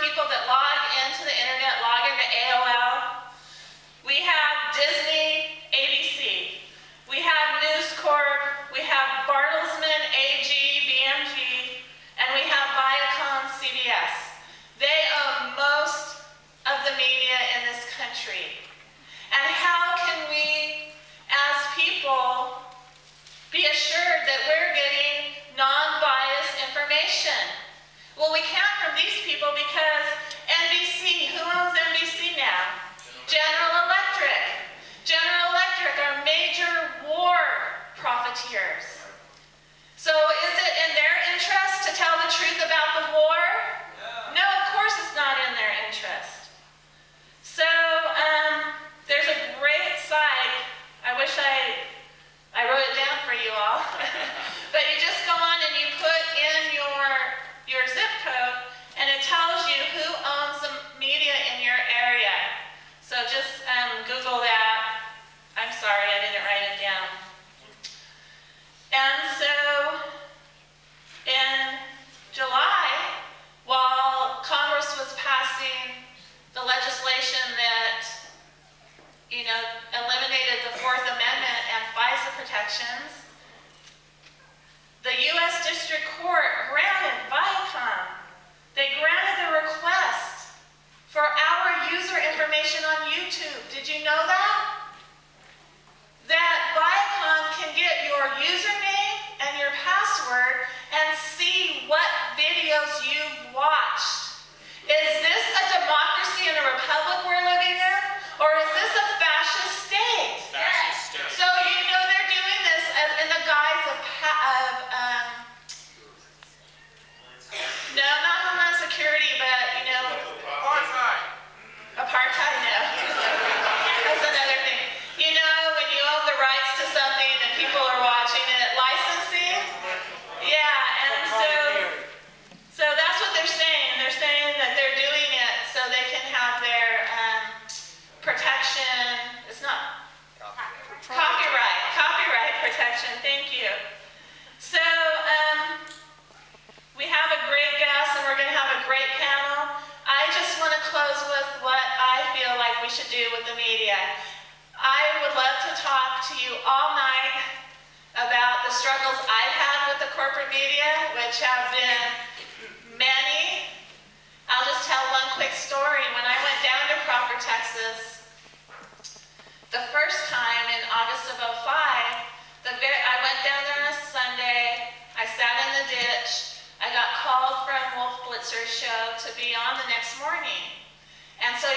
people that log into the internet, log into AOL. We have Disney, ABC. We have News Corp. We have Bartelsman, AG, BMG. And we have Viacom, CBS. They own most of the media in this country. And how can we, as people, be assured that we're getting non-biased information? Well, we can't from these people because NBC, who owns NBC now? General Electric. General Electric are major war profiteers. So is it in their interest to tell the truth about the war? No, of course it's not in their interest. So there's a great site. I wish I wrote it down for you all. But you just go on and you put in your zip code, and it tells you who owns the media in your area. So just Google that. I'm sorry, I didn't write it down. And so in July, while Congress was passing the legislation that, you know, eliminated the Fourth Amendment and FISA protections, the U.S. District Court granted Viacom. They granted the request for our user information on YouTube. Did you know that? That Viacom can get your username and your password and see what videos you've watched. Is this a democracy and a republic we're living in? Or is this a fascist state? Fascist state. So you know they're doing this in the guise of no, not Homeland Security, but, you know, apartheid, no. That's another thing. You know, when you own the rights to something and people are watching it, licensing? Yeah, and so that's what they're saying. They're saying that they're doing it so they can have their protection. It's not copyright protection. Thank you. So we have a great guest and we're going to have a great panel. I just want to close with what I feel like we should do with the media. I would love to talk to you all night about the struggles I've had with the corporate media, which have been many. I'll just tell one quick story. When I went down to Crawford, Texas, the first time in August of '05, I went down there on a Sunday, I sat in the ditch, I got called from Wolf Blitzer's show to be on the next morning. And so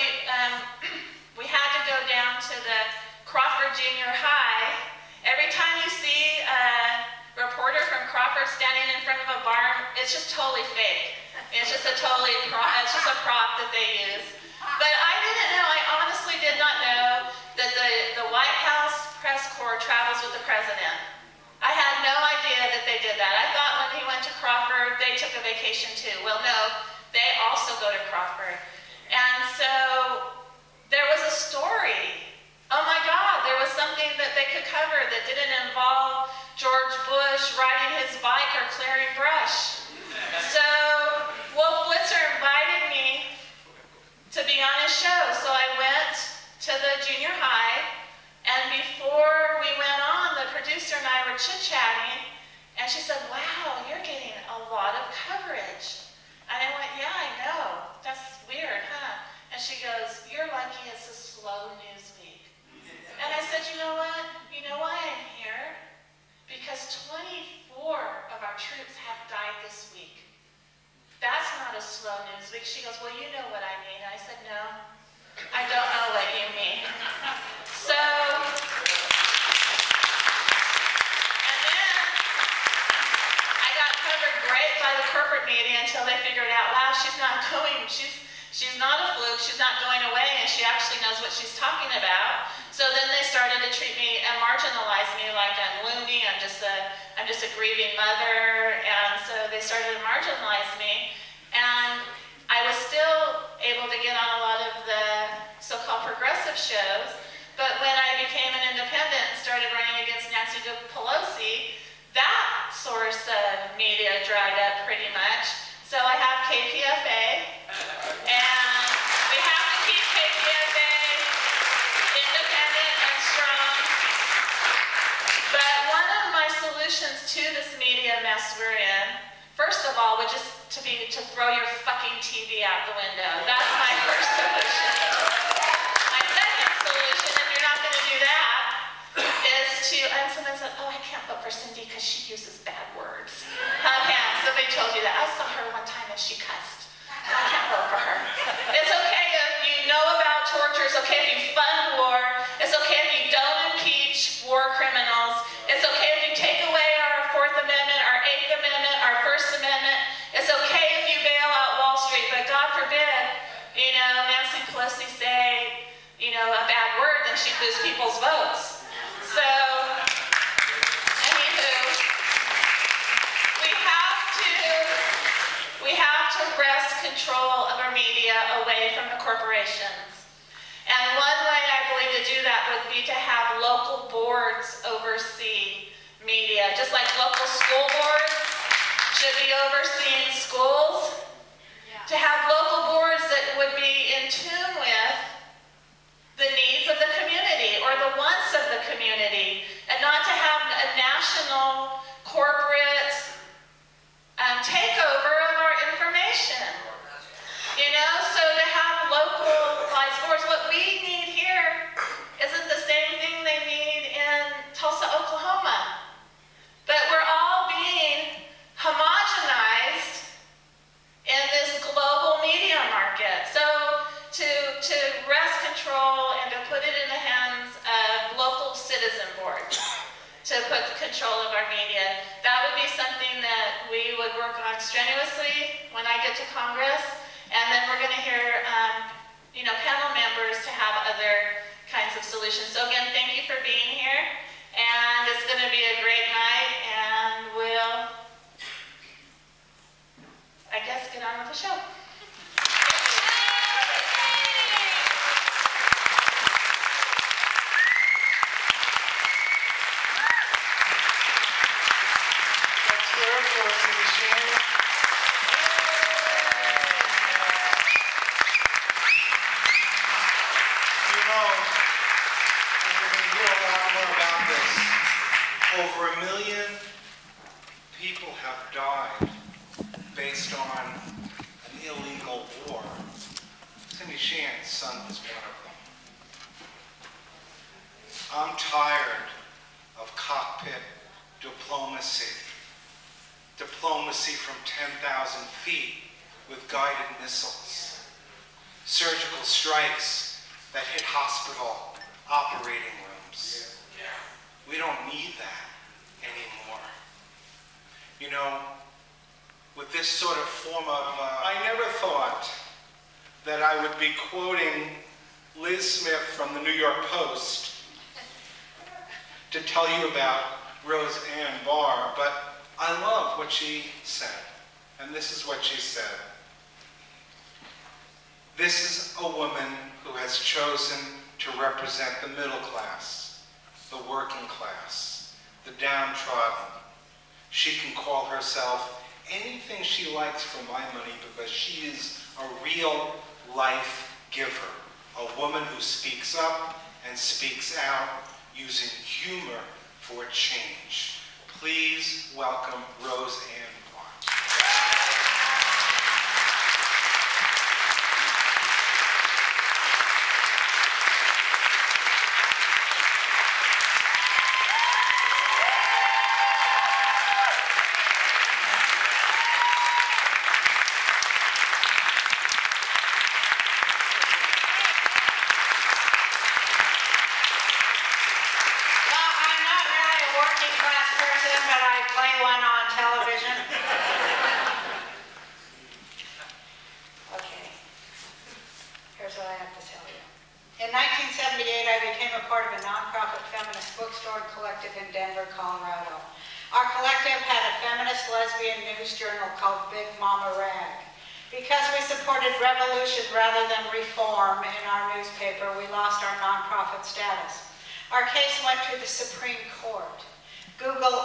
we had to go down to the Crawford Junior High. Every time you see a reporter from Crawford standing in front of a barn, it's just totally fake. It's just a prop that they use. But I didn't know, I honestly did not know that the White House press corps travels with the president. I had no idea that they did that. I thought when he went to Crawford, they took a vacation too. Well, no, they also go to Crawford. And so there was a story. Oh my God, there was something that they could cover that didn't involve George Bush riding his bike or clearing brush. So Wolf Blitzer invited me to be on his show. So I went to the junior high, and before we went on, the producer and I were chit-chatting, and she said, wow, you're getting a lot of coverage. And I went, yeah, I know. That's weird, huh? And she goes, you're lucky it's a slow news week. And I said, you know what? You know why I'm here? Because 24 of our troops have died this week. That's not a slow news week. She goes, well, you know what I mean. I said, no, I don't know what you mean. So, and then I got covered great by the corporate media until they figured out, wow, she's not going, she's not a fluke, she's not going away, and she actually knows what she's talking about. So then they started to treat me and marginalize me like I'm loony, I'm just a grieving mother, and so they started to marginalize me. And I was still able to get on a lot of the so-called progressive shows, but when I became an independent and started running against Nancy Pelosi, that source of media dried up pretty much. So I have KPFA, solutions to this media mess we're in, first of all, would just to throw your fucking TV out the window. That's my first solution. My second solution, if you're not going to do that, is to, and someone said, oh, I can't vote for Cindy because she uses bad words. Okay, somebody told you that. I saw her one time and she cussed. I can't vote for her. It's okay if you know about torture. It's okay if you fund war. It's okay if you don't impeach war criminals. It's okay if you take away our 4th Amendment, our 8th Amendment, our 1st Amendment. It's okay if you bail out Wall Street, but God forbid, you know, Nancy Pelosi say, you know, a bad word, then she'd lose people's votes. So, anywho, we have to wrest control of our media away from the corporations. And one way I believe to do that would be to have local boards oversee media, just like local school boards should be overseeing schools. To have local boards that would be in tune with the needs of the community or the wants of the community, and not to have a national corporate takeover of our information. You know, so to have localized boards, what we need here isn't the same thing they need in Tulsa, Oklahoma. But we're all being homogenized in this global media market. So to wrest control and to put it in the hands of local citizen boards to put control of our media, that would be something that we would work on strenuously when I get to Congress. And then we're going to hear, you know, panel members to have other kinds of solutions. So again, thank you for being here. And it's going to be a great night, and we'll, I guess, get on with the show. Let's hear it for us, Michelle. You know, and you're going to hear a lot more about this. Over 1 million people have died based on an illegal war. Cindy Sheehan's son was one of them. I'm tired of cockpit diplomacy. Diplomacy from 10,000 feet with guided missiles. Surgical strikes that hit hospital operating rooms. We don't need that anymore. You know, with this sort of form of, I never thought that I would be quoting Liz Smith from the New York Post to tell you about Rose Ann Barr, but I love what she said, and this is what she said. This is a woman who has chosen to represent the middle class, the working class, the downtrodden. She can call herself anything she likes for my money because she is a real life giver, a woman who speaks up and speaks out using humor for change. Please welcome Rose Ann Barr. Rather than reform in our newspaper, we lost our nonprofit status. Our case went to the Supreme Court. Google